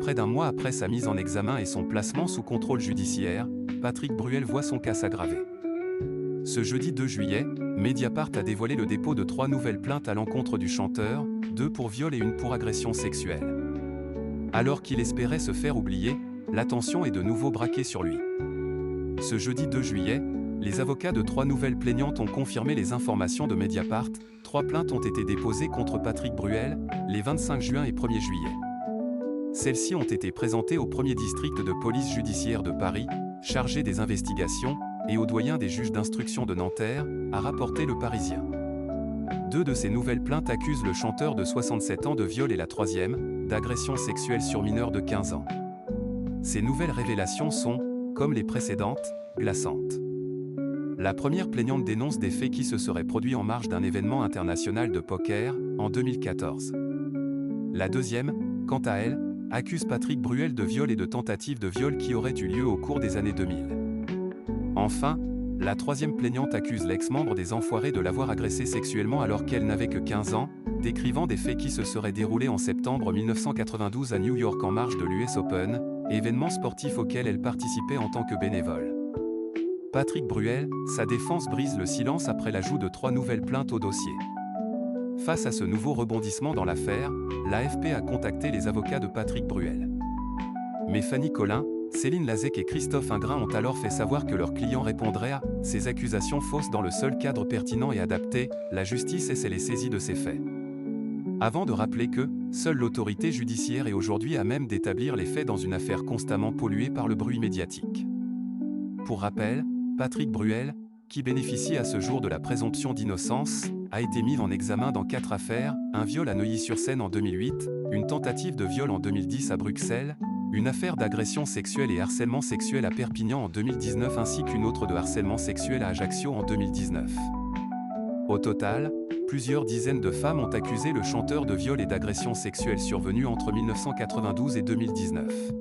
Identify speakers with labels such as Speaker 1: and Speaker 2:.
Speaker 1: Près d'un mois après sa mise en examen et son placement sous contrôle judiciaire, Patrick Bruel voit son cas s'aggraver. Ce jeudi 2 juillet, Mediapart a dévoilé le dépôt de 3 nouvelles plaintes à l'encontre du chanteur, 2 pour viol et 1 pour agression sexuelle. Alors qu'il espérait se faire oublier, l'attention est de nouveau braquée sur lui. Ce jeudi 2 juillet, les avocats de 3 nouvelles plaignantes ont confirmé les informations de Mediapart. 3 plaintes ont été déposées contre Patrick Bruel, les 25 juin et 1er juillet. Celles-ci ont été présentées au 1er district de police judiciaire de Paris, chargé des investigations, et au doyen des juges d'instruction de Nanterre, a rapporté Le Parisien. 2 de ces nouvelles plaintes accusent le chanteur de 67 ans de viol et la 3e, d'agression sexuelle sur mineur de 15 ans. Ces nouvelles révélations sont, comme les précédentes, glaçantes. La première plaignante dénonce des faits qui se seraient produits en marge d'un événement international de poker, en 2014. La deuxième, quant à elle, accuse Patrick Bruel de viol et de tentative de viol qui auraient eu lieu au cours des années 2000. Enfin, la troisième plaignante accuse l'ex-membre des Enfoirés de l'avoir agressée sexuellement alors qu'elle n'avait que 15 ans, décrivant des faits qui se seraient déroulés en septembre 1992 à New York en marge de l'US Open, événement sportif auquel elle participait en tant que bénévole. Patrick Bruel, sa défense brise le silence après l'ajout de 3 nouvelles plaintes au dossier. Face à ce nouveau rebondissement dans l'affaire, l'AFP a contacté les avocats de Patrick Bruel. Mais Fanny Collin, Céline Lazec et Christophe Ingrin ont alors fait savoir que leurs clients répondraient à ces accusations fausses dans le seul cadre pertinent et adapté, la justice est saisie de ces faits. Avant de rappeler que seule l'autorité judiciaire est aujourd'hui à même d'établir les faits dans une affaire constamment polluée par le bruit médiatique. Pour rappel, Patrick Bruel, qui bénéficie à ce jour de la présomption d'innocence, a été mis en examen dans 4 affaires, un viol à Neuilly-sur-Seine en 2008, une tentative de viol en 2010 à Bruxelles, une affaire d'agression sexuelle et harcèlement sexuel à Perpignan en 2019 ainsi qu'une autre de harcèlement sexuel à Ajaccio en 2019. Au total, plusieurs dizaines de femmes ont accusé le chanteur de viol et d'agression sexuelle survenue entre 1992 et 2019.